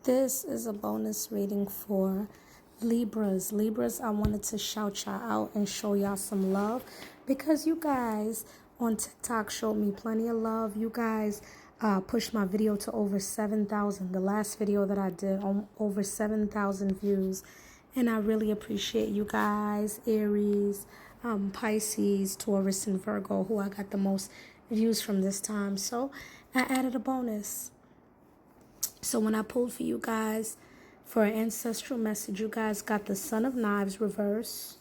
This is a bonus reading for Libras. Libras, I wanted to shout y'all out and show y'all some love because you guys on TikTok showed me plenty of love. You guys pushed my video to over 7,000. The last video that I did on over 7,000 views. And I really appreciate you guys, Aries, Pisces, Taurus, and Virgo, who I got the most views from this time. So I added a bonus. So when I pulled for you guys for an ancestral message, you guys got the Son of Knives reverse,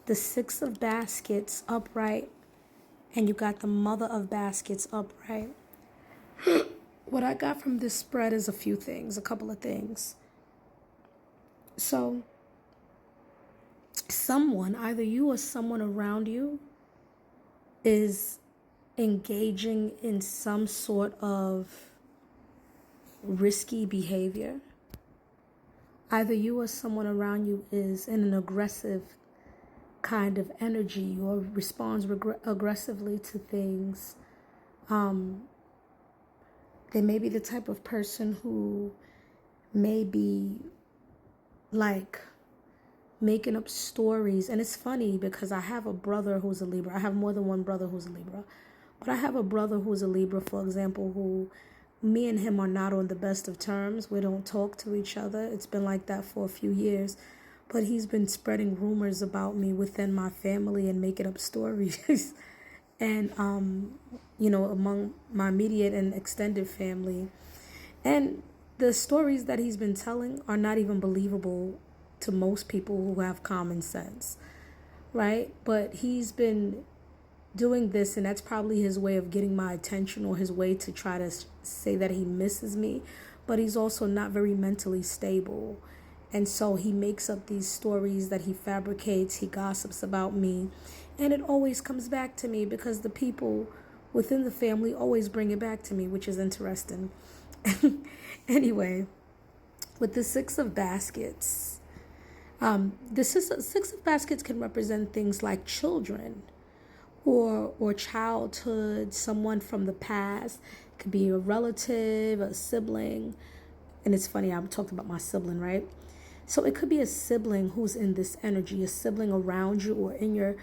the Six of Baskets upright, and you got the Mother of Baskets upright. What I got from this spread is a couple of things. So someone, either you or someone around you, is engaging in some sort of risky behavior. Either you or someone around you is in an aggressive kind of energy or responds aggressively to things. They may be the type of person who may be like making up stories. And it's funny because I have a brother who's a Libra. I have more than one brother who's a Libra. But I have a brother who's a Libra, for example, who me and him are not on the best of terms. We don't talk to each other. It's been like that for a few years. But he's been spreading rumors about me within my family and making up stories. And, among my immediate and extended family. And the stories that he's been telling are not even believable to most people who have common sense, right? But he's been doing this, and that's probably his way of getting my attention or his way to try to say that he misses me. But he's also not very mentally stable. And so he makes up these stories that he fabricates. He gossips about me. And it always comes back to me because the people within the family always bring it back to me, which is interesting. Anyway, with the Six of Baskets, the Six of Baskets can represent things like children or childhood, someone from the past. It could be a relative, a sibling. And it's funny, I'm talking about my sibling, right? So it could be a sibling who's in this energy, a sibling around you or in your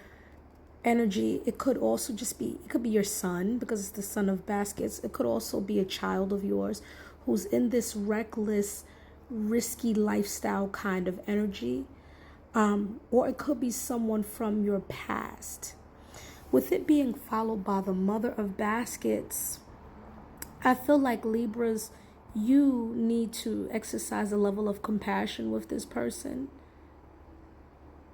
energy. It could also it could be your son because it's the Son of Baskets. It could also be a child of yours who's in this reckless, risky lifestyle kind of energy. Or it could be someone from your past. With it being followed by the Mother of Baskets, I feel like Libras, you need to exercise a level of compassion with this person.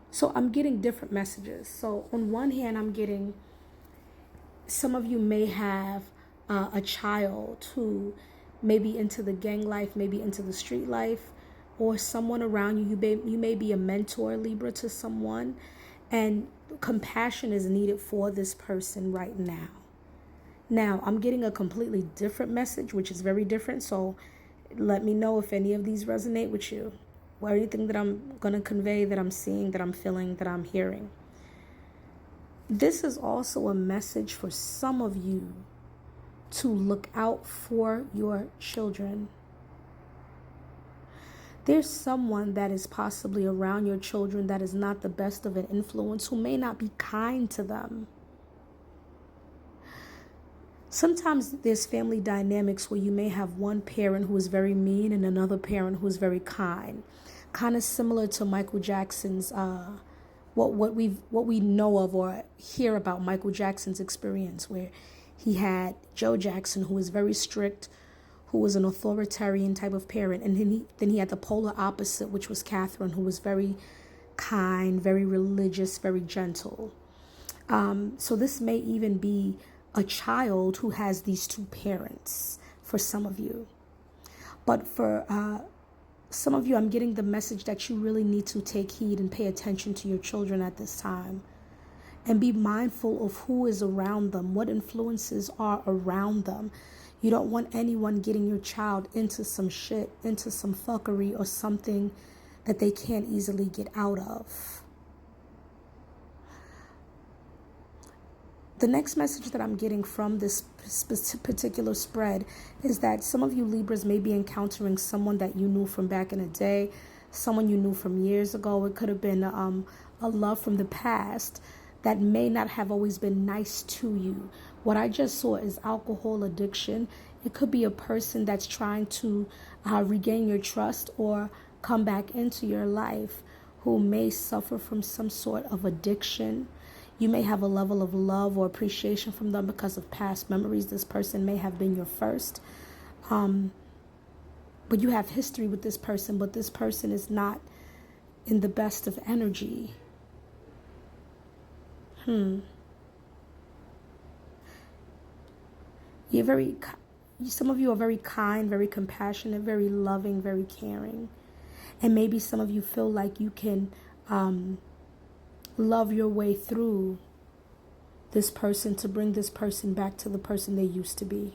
So I'm getting different messages. So on one hand, I'm getting some of you may have a child who may be into the gang life, maybe into the street life, or someone around you. You may be a mentor, Libra, to someone, and compassion is needed for this person right now. Now, I'm getting a completely different message, which is very different. So let me know if any of these resonate with you or anything that I'm going to convey, that I'm seeing, that I'm feeling, that I'm hearing. This is also a message for some of you to look out for your children. There's someone that is possibly around your children that is not the best of an influence, who may not be kind to them. Sometimes there's family dynamics where you may have one parent who is very mean and another parent who is very kind. Kind of similar to Michael Jackson's, what we know of or hear about Michael Jackson's experience, where he had Joe Jackson, who was very strict, who was an authoritarian type of parent. And then he had the polar opposite, which was Catherine, who was very kind, very religious, very gentle. So this may even be a child who has these two parents for some of you. But for some of you, I'm getting the message that you really need to take heed and pay attention to your children at this time. And be mindful of who is around them, what influences are around them. You don't want anyone getting your child into some shit, into some fuckery or something that they can't easily get out of. The next message that I'm getting from this particular spread is that some of you Libras may be encountering someone that you knew from back in the day, someone you knew from years ago. It could have been a love from the past that may not have always been nice to you. What I just saw is alcohol addiction. It could be a person that's trying to regain your trust or come back into your life who may suffer from some sort of addiction. You may have a level of love or appreciation from them because of past memories. This person may have been your first. But you have history with this person, but this person is not in the best of energy. Some of you are very kind, very compassionate, very loving, very caring. And maybe some of you feel like you can love your way through this person to bring this person back to the person they used to be.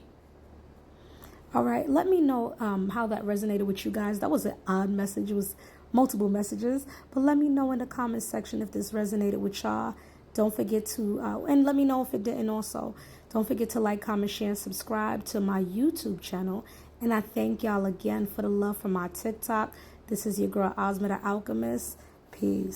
All right, let me know how that resonated with you guys. That was an odd message. It was multiple messages, but let me know in the comment section if this resonated with y'all. Don't forget to, and let me know if it didn't also. Don't forget to like, comment, share, and subscribe to my YouTube channel. And I thank y'all again for the love from my TikTok. This is your girl, Ozma the Alchemist. Peace.